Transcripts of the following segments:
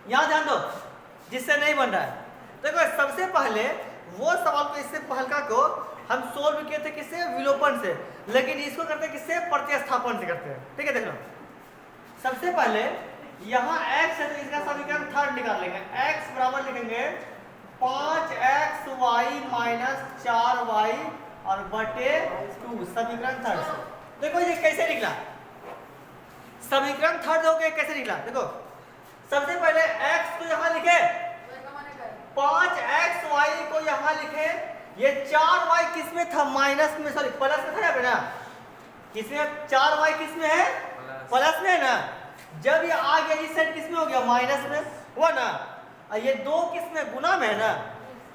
यहाँ ध्यान दो, जिससे नहीं बन रहा है। देखो सबसे पहले वो सवाल को, इससे हल्का को हम सोल्व किए थे किससे, विलोपन से, लेकिन इसको करते किससे, प्रतिस्थापन से करते हैं। ठीक है, देखो सबसे पहले यहाँ x है तो इसका समीकरण थर्ड निकाल लेंगे। x बराबर लिखेंगे 5xy माइनस 4y और बटे 2, समीकरण थर्ड से। देखो ये कैसे निकला, समीकरण थर्ड हो गया, कैसे निकला देखो। सबसे पहले x को यहाँ लिखे, 5xy को यहाँ लिखे, ये 4y किस में था, माइनस में, सॉरी प्लस में था यहाँ पे ना, किसमें 4y किस में है, प्लस में है ना। जब ये आ गया इस साइड किस में हो गया, माइनस में हुआ ना, और ये 2 किस में, गुना में है ना।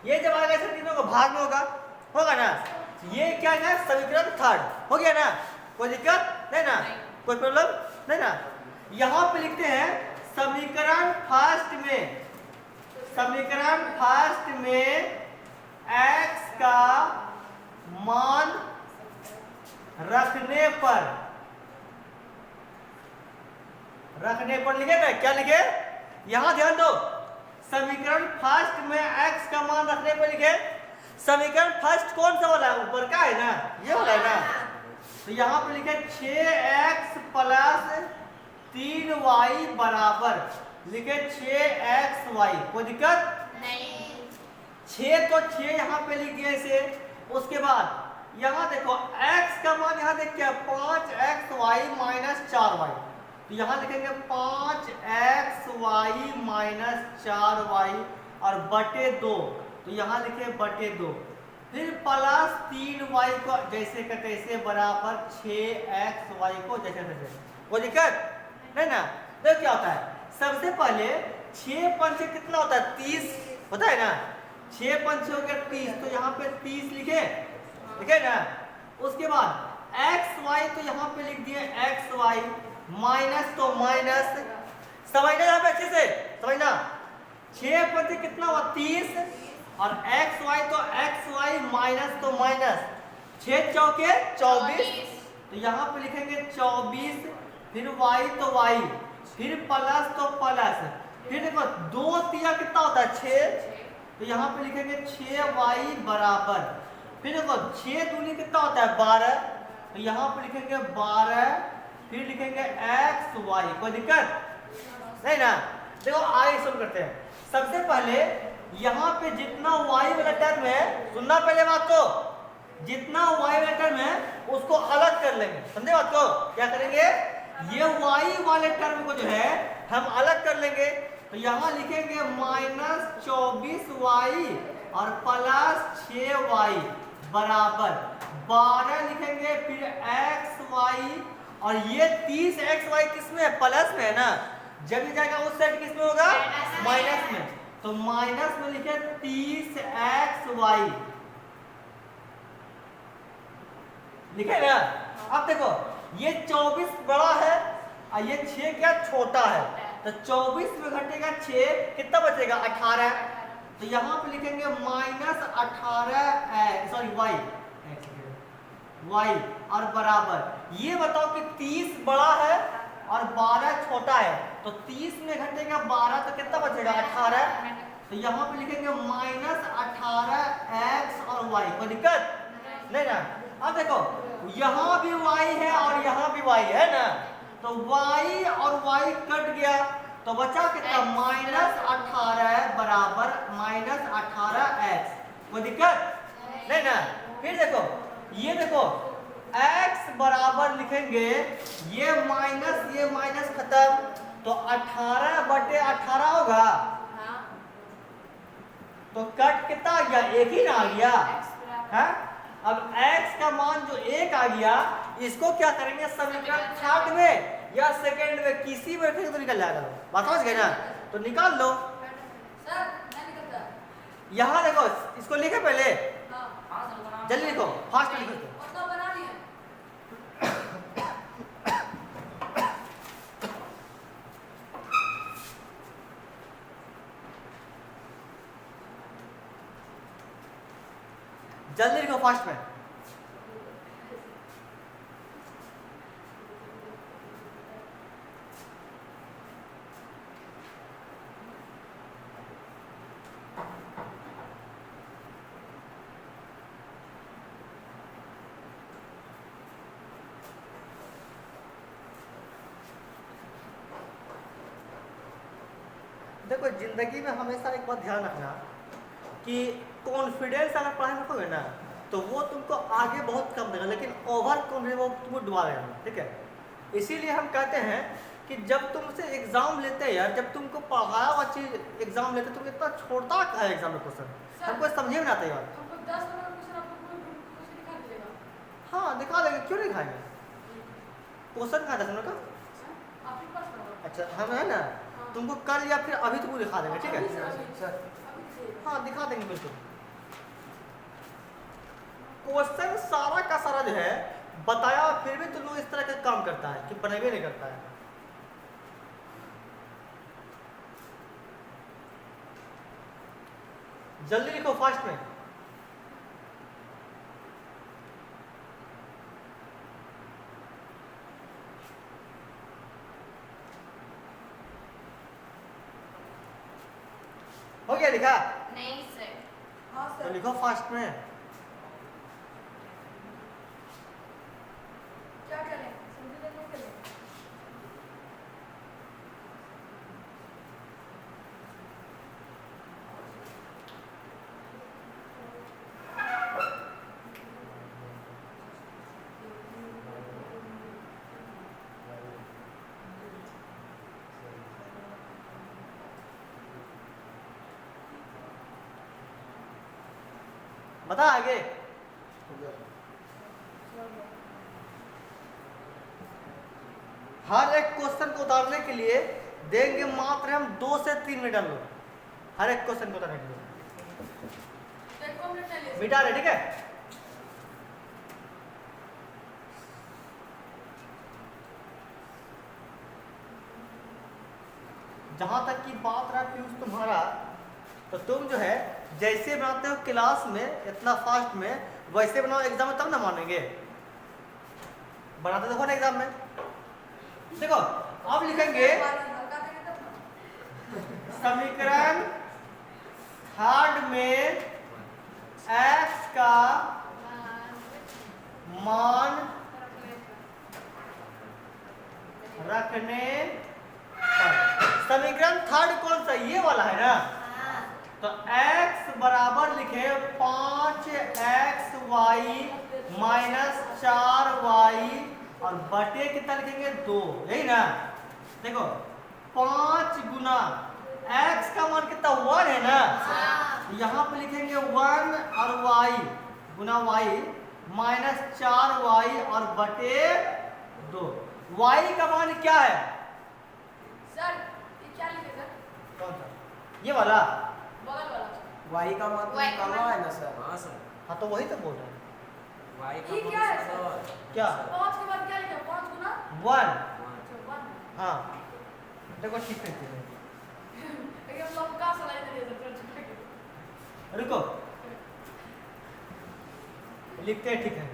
ये जब आएगा इस किस में होगा, भाग में होगा, होगा ना। ये क्या है, समीकरण थर्ड हो गया ना, कोई दिक्कत नहीं ना, कोई प्रॉब्लम नहीं ना। यहाँ पे लिखते हैं समीकरण फर्स्ट में, समीकरण फर्स्ट में x का मान रखने पर लिखे ना, क्या लिखे, यहां ध्यान दो, समीकरण फर्स्ट में x का मान रखने पर लिखे। समीकरण फर्स्ट कौन सा वाला है, ऊपर का है ना, ये वाला है ना। तो यहाँ पे लिखे 6x प्लस 3y बराबर, लिखे 6xy, कोई दिक्कत नहीं। 6 तो 6 यहाँ पे लिख दिए इसे। उसके बाद यहाँ देखो x का मान, यहाँ देख क्या, 5xy माइनस 4y, तो यहाँ लिखेंगे 5xy माइनस 4y और बटे 2, तो यहाँ लिखे बटे 2, फिर प्लस 3y को जैसे का तैसे बराबर 6xy को जैसे तैसे, कोई दिक्कत नहीं ना। देखो क्या होता है, सबसे पहले 6 पंचे कितना होता है, 30 होता है ना, 6 पंचे हो गया 30, तो यहाँ पे 30 लिखे, ठीक है ना। उसके बाद xy तो यहाँ पे लिख दिए xy, माइनस तो माइनस, समझना यहाँ पे अच्छे से समझना, 6 पंचे कितना हुआ 30, और xy तो xy माइनस तो माइनस, 6 चौके 24, तो यहाँ पे लिखेंगे 24, फिर y तो y, फिर प्लस तो प्लस, फिर देखो 2 तिया कितना होता है 6, तो यहाँ पे लिखेंगे 6y बराबर, फिर देखो 6 दूनी कितना होता है 12, तो यहाँ पे लिखेंगे 12, फिर लिखेंगे xy, कोई दिक्कत नहीं ना। देखो आगे शुरू करते हैं। सबसे पहले यहाँ पे जितना y वाला टर्म है, सुनना पहले बात को, जितना y वाला टर्म है उसको अलग कर लेंगे, समझे बात को। क्या करेंगे, ये y वाले टर्म को जो है हम अलग कर लेंगे, तो यहाँ लिखेंगे माइनस 24y और प्लस 6y बराबर 12 लिखेंगे, फिर xy, और ये 30xy किस में है, प्लस में है ना, जब ये जाएगा उस साइड किस में होगा, माइनस में, तो माइनस में लिखे 30xy, लिखे ना। अब देखो ये 24 बड़ा है और ये 6 क्या छोटा है, तो 24 में घटेगा 6, कितना बचेगा 18, तो यहाँ पे लिखेंगे माइनस 18, सॉरी y और बराबर, ये बताओ कि 30 बड़ा है और 12 छोटा है, तो 30 में घटेगा 12, तो कितना बचेगा 18, तो यहाँ पे लिखेंगे माइनस 18x और y, कोई दिक्कत नहीं ना। अब देखो यहाँ भी y है और यहाँ भी y है ना, तो y और y कट गया, तो बचा कितना माइनस 18 बराबर माइनस 18x, कोई दिक्कत नहीं ना। फिर देखो ये देखो x बराबर लिखेंगे, ये माइनस खत्म, तो 18 बटे 18 होगा, तो कट कितना आ गया, एक ही ना आ गया है। अब x का मान जो 1 आ गया, इसको क्या करेंगे समीकरण थर्ड में या सेकंड में, किसी में फिर तो निकल जाएगा, बात समझ गए ना, तो निकाल लो। यहाँ देखो इसको लिखे पहले, जल्दी लिखो, फास्ट लिखो, जल्दी लिखो फास्ट में। देखो जिंदगी में हमेशा एक बात ध्यान रखना कि कॉन्फिडेंस अगर पढ़ाई रखोगे ना तो वो तुमको आगे बहुत कम देगा, लेकिन ओवर कॉन्फिडेंस वो तुमको डुबा देगा, ठीक है। इसीलिए हम कहते हैं कि जब तुमसे एग्जाम लेते हैं यार, जब तुमको पढ़ाया हुआ चीज एग्जाम लेते तुम इतना छोड़ता है एग्जाम में क्वेश्चन, हमको समझे में नहीं आता यार। हमको 10 नंबर का क्वेश्चन आपको पूरा क्वेश्चन दिखा दीजिएगा। हाँ दिखा देंगे, क्यों नहीं दिखाएंगे। क्वेश्चन कहाँ 10 नंबर का? आपके पास होगा। अच्छा हम है ना, तुमको कल या फिर अभी तुमको दिखा देंगे, ठीक है। हाँ दिखा देंगे बिल्कुल। क्वेश्चन सारा का सारा जो है बताया, फिर भी तुम लोग इस तरह का काम करता है कि बनेबे नहीं करता है। जल्दी लिखो फास्ट में। हो गया लिखा? नहीं सर। हाँ तो सर। लिखो फास्ट में। क्या करें? समझे नहीं करें? बता आगे। हर एक क्वेश्चन को उतारने के लिए देंगे मात्र हम 2 से 3 मिनट हम लोग, हर एक क्वेश्चन को उतारने के लिए देखो हमने चलिए। मिटा रहे, ठीक है। जहां तक की बात रहा पीयूष तुम्हारा, तो तुम जो है जैसे बनाते हो क्लास में इतना फास्ट में, वैसे बनाओ एग्जाम में तब ना मानेंगे। बनाते देखो ना एग्जाम में, देखो अब लिखेंगे हल्का देंगे तब ना। समीकरण थर्ड में x का मान रखने पर, समीकरण थर्ड कौन सा, ये वाला है ना। तो x बराबर लिखे 5xy माइनस 4y और बटे कितना लिखेंगे 2, यही ना। देखो 5 गुना x का मान कितना 1 है ना, यहाँ पे लिखेंगे 1 और y गुना y माइनस 4y और बटे 2। y का मान क्या है सर ये क्या लिखे सर? कौन सा, ये वाला बगल वाला। वाई का मान तो Y का निकालना मान- है ना सर। हाँ सर। हाँ तो वही तो बोल रहे हैं। वाई ये क्या है सर? क्या 5 के बाद क्या लिखा? 5 गुना 1, अच्छा 1। हाँ देखो ठीक है एकदम सब का सलाई दे दिया सर। रुको लिखते हैं, ठीक है।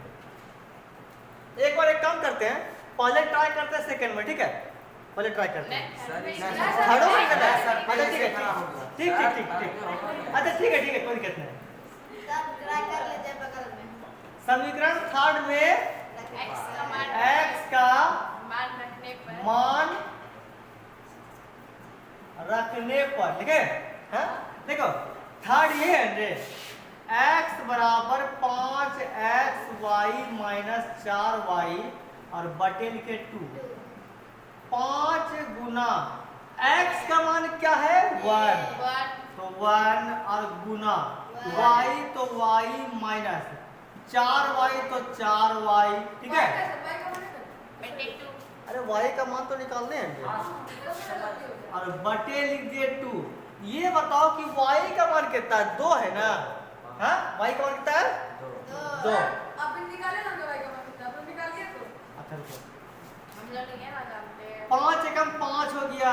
एक बार एक काम करते हैं, पहले ट्राई करते हैं सेकंड में, ठीक है। पहले ट्राई करते हैं, सर थर्ड में करना है। सर, अच्छा ठीक है, खराब हो गया। ठीक ठीक ठीक ठीक, अच्छा ठीक है कोई दिक्कत नहीं। तब ट्राई कर लेते बगल में। समीकरण थर्ड में x का मान x का मान रखने पर मान रखने पर, ठीक है। हाँ? देखो थर्ड ये है रे, x बराबर 5xy माइनस 4y और बटे लिखे 2। 5 गुना x का मान क्या है 1, तो 1 और गुना y तो y माइनस 4y तो 4y, ठीक है। भाई का माने सर? बटे 2। अरे y का मान तो निकालने हैं और बटे लिख दिए 2। ये बताओ कि y का मान कितना है, 2 है ना। हाँ y का मान कितना है 2। आप निकाले ना भाई का मान कितना? आप निकालिए तो। अच्छा रुको, हम लोग ये ना जानते हैं। 5 एकम 5 हो गया,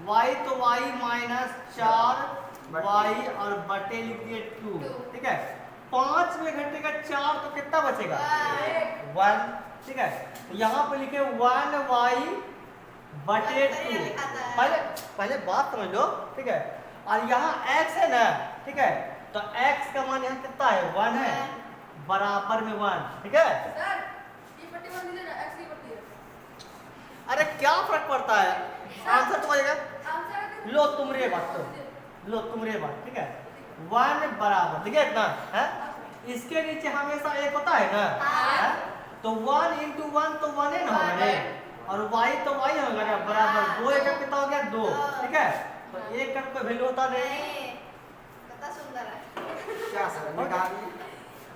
y तो y माइनस 4y और बटे लिख दिए 2, ठीक है। 5 में घटेगा 4 तो कितना बचेगा 1, ठीक है। तो यहाँ पे लिखे 1y बटे 2। पहले पहले बात समझ लो, ठीक है। और यहाँ x है ना, ठीक है। तो x का मान यहाँ कितना है 1 है, बराबर में 1, ठीक है। सर ये पट्टी बन दीजिए ना, x की पट्टी है। अरे क्या फर्क पड़ता है, आंसर तो बचेगा। आंसर लो लो तुम रे बात ठीक है। 1 बराबर देखिए इतना है, इसके नीचे हमेशा एक होता है ना, है? तो 1 into 1 तो 1 है ना होगा रे, और y तो y होगा ना, बराबर 2 एक कितना हो गया 2, ठीक है। तो एक का कोई वैल्यू होता नहीं, कितना सुंदर है। क्या सर निकाल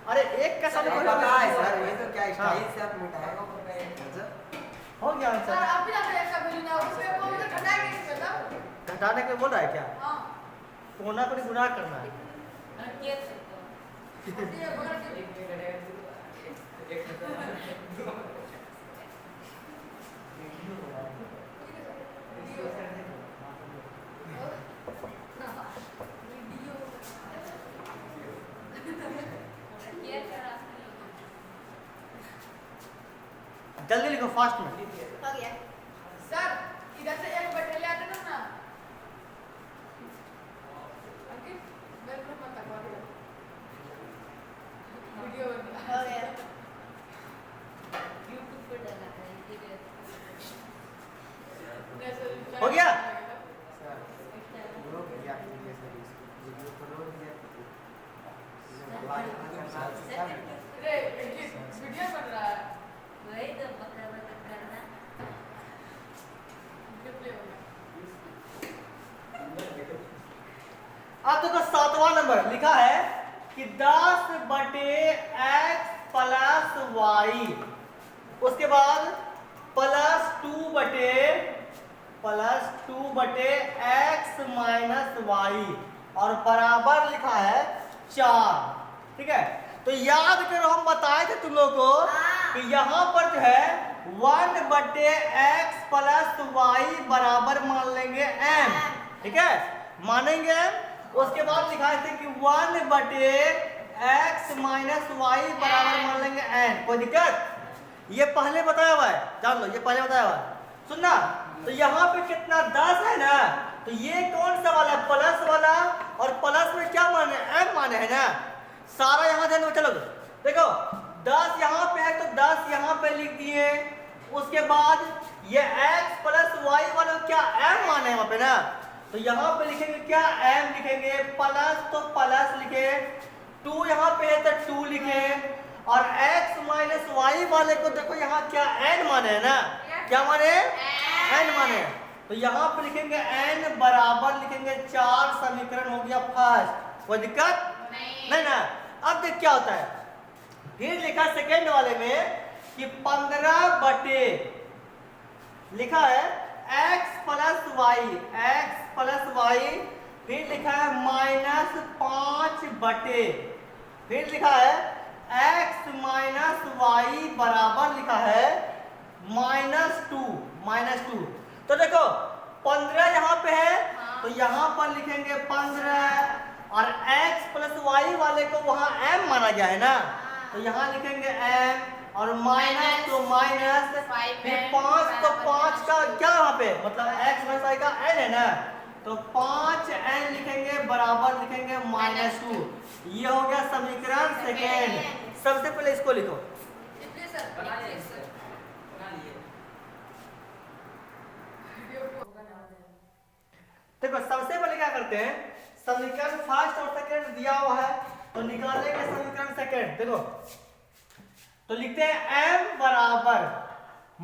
अरे एक का साथ पता है सर, ये तो क्या स्टाइल से आप मिटाएगा हो गया सर आंसर। आप भी ना करें इसका बिल ना उसमें कौन सा घटा के इसमें ना घटाने के बोल रहा है क्या, हां कोना पर गुनाह करना है। ये बगल के जल्दी लिखो फास्ट में। हो गया। सर इधर से एक बटन ले आते ना अंकित मेरे को मत लगा वीडियो हो गया। यूट्यूब पे डाला था इसीलिए हो गया? ग्रुप या कीजिए सर, वीडियो को लोड किया अरे वीडियो बन रहा है वही तो बता करना। डिस्प्ले हो गया। अब देखो 7वां नंबर लिखा है कि 10 बटे x प्लस वाई, उसके बाद +2 बटे x माइनस वाई, और बराबर लिखा है 4, ठीक है। तो याद करो हम बताए थे तुम लोग को कि यहाँ पर जो है 1 बटे x प्लस वाई बराबर मान लेंगे m, ठीक है, मानेंगे। उसके बाद लिखा है कि 1 बटे x माइनस वाई बराबर मान लेंगे n, कोई दिक्कत? ये पहले बताया हुआ है, जान लो ये पहले बताया हुआ है, सुनना। तो यहाँ पे कितना 10 है ना, तो ये कौन सा वाला प्लस वाला, और प्लस में क्या माने m माने है ना, सारा यहाँ ध्यान में चलो देखो 10 यहाँ पे है तो 10 यहाँ पे लिख दिए, उसके बाद ये x प्लस वाई वाला क्या m माने वहाँ पे ना, तो यहाँ पे लिखेंगे क्या m लिखेंगे, प्लस तो प्लस लिखे, 2 यहाँ पे है तो 2 लिखे, और x माइनस वाई वाले को देखो यहाँ क्या n माने है ना, क्या माने n माने, तो यहाँ पे लिखेंगे n बराबर लिखेंगे 4, समीकरण हो गया फर्स्ट, कोई दिक्कत नहीं ना। अब देख क्या होता है, फिर लिखा सेकेंड वाले में कि 15 बटे लिखा है x प्लस वाई, फिर लिखा है -5 बटे, फिर लिखा है x माइनस वाई बराबर लिखा है -2। तो देखो 15 यहाँ पे है तो यहाँ पर लिखेंगे 15, और x प्लस वाई वाले को वहाँ m माना गया है ना, तो यहाँ लिखेंगे m, और माइनस तो माइनस, फिर 5 तो 5 का क्या वहाँ पे मतलब x प्लस वाई का n है ना, तो 5n लिखेंगे बराबर लिखेंगे -2। ये हो गया समीकरण सेकेंड। सबसे पहले इसको लिखो, display sir display sir video को बना दे। देखो सबसे पहले क्या करते हैं, समीकरण फर्स्ट और सेकंड दिया हुआ है तो निकालेंगे समीकरण सेकंड। देखो तो लिखते हैं m बराबर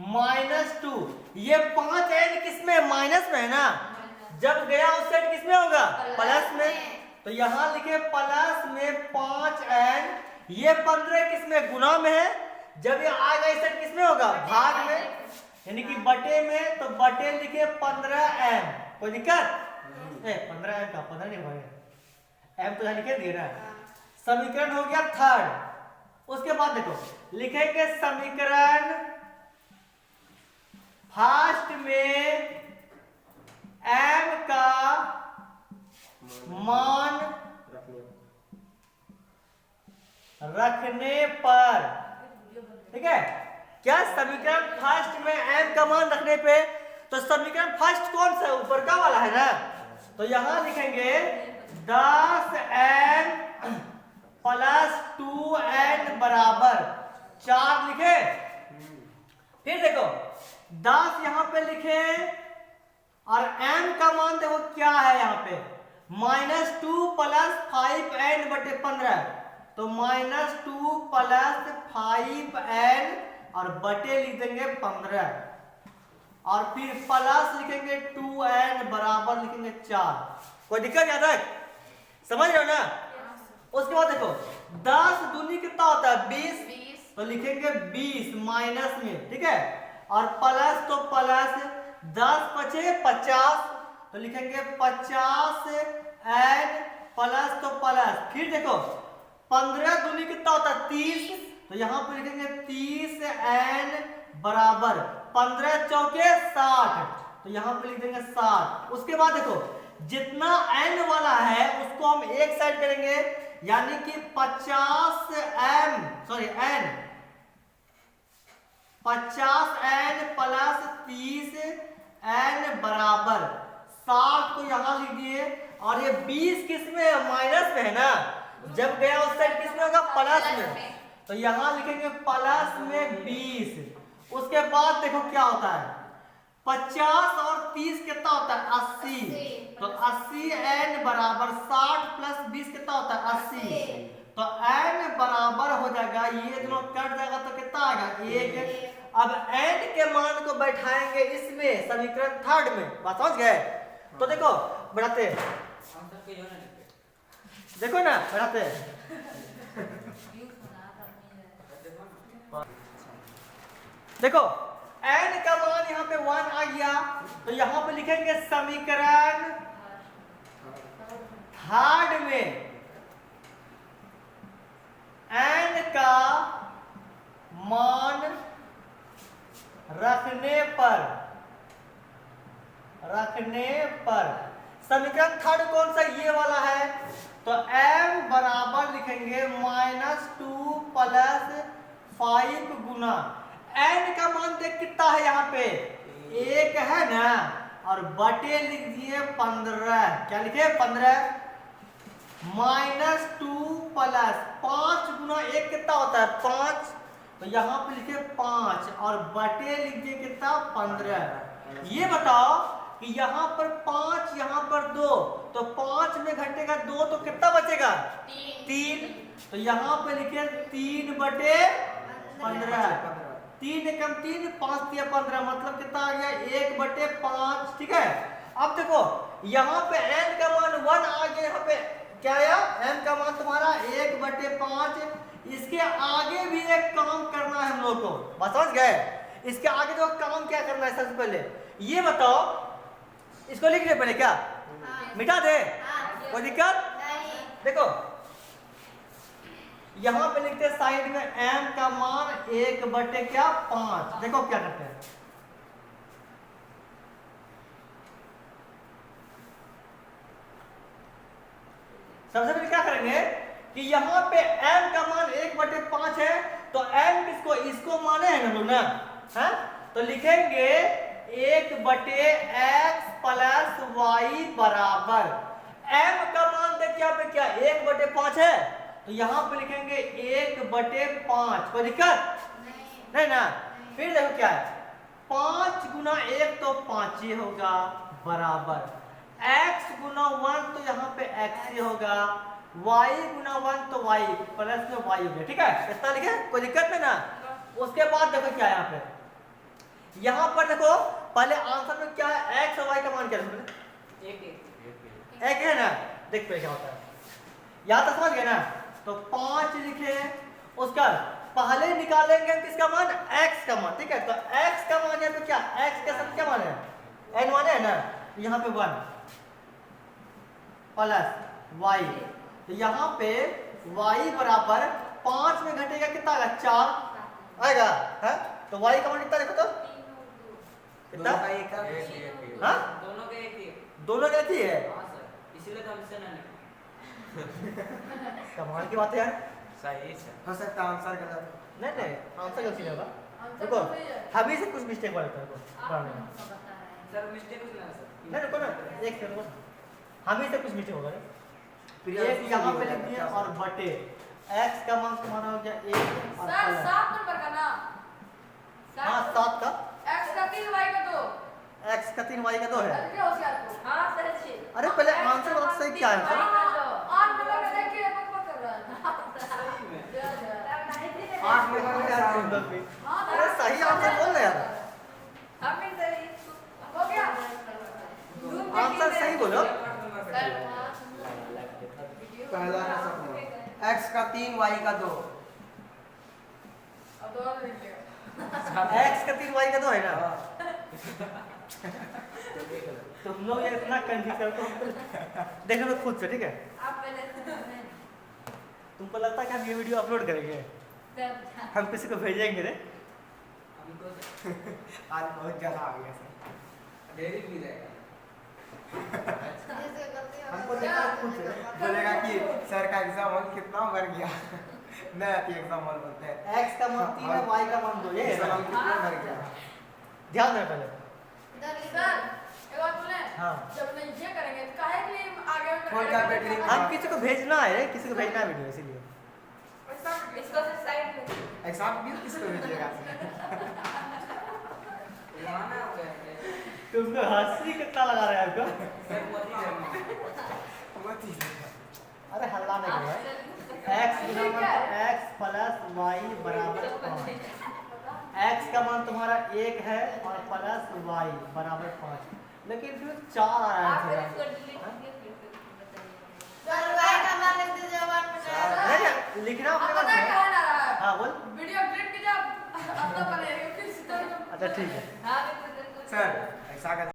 -2, ये 5n किसमें माइनस में है ना, जब गया उस साइड किसमें होगा प्लस में, तो यहाँ लिखे प्लस में 5n, ये 15 किसमें गुना में है, जब ये आएगा इस साइड किसमें होगा भाग में, यानी कि बटे में, तो बटे लिखे 15m, कोई दिक्कत 15m का 15 नहीं होगा m तो यहाँ लिखे दिए ना। समीकरण हो गया थर्ड। उसके बाद देखो लिखेंगे समीकरण फर्स्ट में m का मान रखने पर, ठीक है क्या, समीकरण फर्स्ट में m का मान रखने पे, तो समीकरण फर्स्ट कौन सा है ऊपर का वाला है ना, तो यहां लिखेंगे 10n प्लस 2n बराबर 4 लिखे। फिर देखो 10 यहां पे लिखे और m का मान देखो क्या है यहाँ पे -2 प्लस 5n बटे 15, तो -2 प्लस 5n और बटे लिख देंगे 15 और फिर प्लस लिखेंगे 2n बराबर लिखेंगे 4। कोई दिक्कत याद है? समझ रहे हो ना? उसके बाद देखो 10 दूनी कितना होता है 20, तो लिखेंगे 20 माइनस में, ठीक है, और प्लस तो प्लस 10 बचे 50, तो लिखेंगे 50 n प्लस तो प्लस, फिर देखो 15 दूनी कितना होता है 30, तो यहाँ पे लिखेंगे 30 n बराबर 15 चौके 60, तो यहाँ पे लिख देंगे 60। उसके बाद देखो जितना n वाला है उसको हम एक साइड करेंगे, यानी कि 50 n प्लस 30 n बराबर 60 को यहाँ लिख दिए, और ये 20 किस में है माइनस में है ना, जब गया उस साइड किस में होगा प्लस में, तो यहाँ लिखेंगे प्लस में 20। उसके बाद देखो क्या होता है 50 और 30 कितना होता है 80, तो 80 n बराबर 60 प्लस 20 कितना होता है 80, तो n बराबर हो जाएगा, ये दोनों कट जाएगा तो कितना आएगा 1। अब n के मान को बैठाएंगे इसमें समीकरण थर्ड में, बात समझ गए? तो देखो बढ़ाते देखो ना बढ़ाते देखो n का मान यहाँ पे 1 आ गया, तो यहाँ पे लिखेंगे समीकरण थर्ड में n का मान रखने पर समीकरण थर्ड कौन सा ये वाला है, तो m बराबर लिखेंगे -2 प्लस 5 गुना n का मान देख कितना है यहाँ पे 1 है ना, और बटे लिख दिए 15, क्या लिखे 15 -2 प्लस 5 गुना 1 कितना होता है 5, तो यहाँ पे लिखे 5 और बटे लिख दिए कितना 15। ये बताओ कि यहाँ पर 5 यहाँ पर 2, तो 5 में घटेगा 2 तो कितना बचेगा 3, तो यहाँ पे लिखे 3 बटे 15, 3 एकम 3 5 3 15, मतलब कितना आ गया 1 बटे 5, ठीक है। अब देखो यहाँ पे n का मान 1 आ गया, यहाँ पे क्या आया n का मान तुम्हारा 1 बटे 5। इसके आगे भी एक काम करना है हम लोग को, बात समझ गए? इसके आगे जो काम क्या करना है सबसे पहले ये बताओ, इसको लिख ले पहले क्या मिटा दे, कोई दिक्कत? देखो यहाँ पे लिखते हैं साइड में m का मान 1 बटे क्या 5, देखो क्या करते हैं सबसे पहले क्या करेंगे कि यहाँ पे m का मान 1 बटे 5 है, तो m किसको इसको माने हैं हम लोग ना, है? तो लिखेंगे 1 बटे x प्लस y बराबर m का मान देखिए यहाँ पे क्या 1 बटे 5 है, तो यहाँ पे लिखेंगे 1 बटे 5, कोई दिक्कत नहीं ना। फिर देखो क्या है 5 गुना 1 तो 5 ही होगा बराबर x गुना 1 तो यहाँ पे x ही होगा, y गुना 1 तो y प्लस में y हो गया, ठीक है, इतना लिखे कोई दिक्कत नहीं ना। उसके बाद देखो क्या है यहाँ पर देखो पहले आंसर में क्या है x और y का मान क्या है एक है ना, देख पे क्या होता है यहाँ तक समझ गए ना। तो 5 लिखे, उसका पहले निकालेंगे हम किसका मान x का मान, ठीक है, तो x का मान यहाँ पे क्या x के साथ क्या मान है n मान है ना, यहाँ पे 1 प्लस y, तो यहाँ पे y बराबर 5 में घटेगा कितना आएगा 4 आएगा, है? तो y का मान कितना देखो तो कितना हाँ दोनों का एक ही है, इसीलिए तो हमसे ना कमाल की बात है यार। सही है हो सकता है आंसर गलत, नहीं आंसर गलती होगा, देखो हमें से कुछ मिस्टेक हुआ रहता है पढ़ने में, सर मिस्टेक कुछ ना सर नहीं रुको ना एक सेकंड, हमें से कुछ मिस्टेक होगा फिर एक यहाँ पे लिख दिया और बटे x का मान तुम्हारा हो गया 1 और सर प्लस 7 नंबर का ना हाँ 7 का x का 3 y का 2 x का 3 y का 2 है, अरे क्या क्या है सर? आठ नंबर का देखिए बक कर रहा है। सही में। जा, जा। 8 नंबर का यार, आंसर। मतलब भी। हाँ, अरे सही आंसर बोल रहे यार। हमें तो हो गया? आंसर सही बोलो। पहला का सब x का 3 y का 2। अब दोबारा लिख लिया। x का 3 y का 2 है ना? तुम लोग ये इतना कंफ्यूज करते हो। देखो तो खुद से, ठीक है? आप पहले तुमको लगता है कि हम ये वीडियो अपलोड करेंगे? हम किसी को भेजेंगे रे? हमको आज बहुत ज्यादा आ गया सर। डेरी पी जाएगा। जिससे गलती हो हमको गई, देखा तो खुद से। बोलेगा कि सर का एग्जाम हॉल कितना बढ़ गया। नया एग्जाम हॉल बोलते हैं। x का मान 3 है, y का मान 2 ये है सर ना? हम कितना बढ़ गया। ध्यान रहे पहले। इधर लिख सर, एक बात बोले? हाँ। जब नहीं ये करेंगे तो काहे के लिए आगे में फोन का बैटरी हम किसी को भेजना है, किसी को भेजना है वीडियो, इसीलिए। इसको से साइड में एग्जाम भी किसको भेजिएगा? माना हो गया है। तुमको हंसी कितना लगा रहा है आपको? सर मोती जमा। बहुत ही अरे हल्ला नहीं कर रहा है। x x प्लस y बराबर 5। x का मान तुम्हारा 1 है और प्लस y बराबर 5। लेकिन फिर 4 आ रहा आप है इसको थोड़ा। डिलीट करके फिर से बताइए। सर y का मान लिख दीजिए, जवाब में नहीं, नहीं, लिखना अब अपने पता है पास कहाँ है। ना रहा है? हाँ बोल। वीडियो डिलीट कीजिए, अब तब बनेगा, फिर से तो- अच्छा ठीक है। हाँ बिल्कुल सर ऐसा का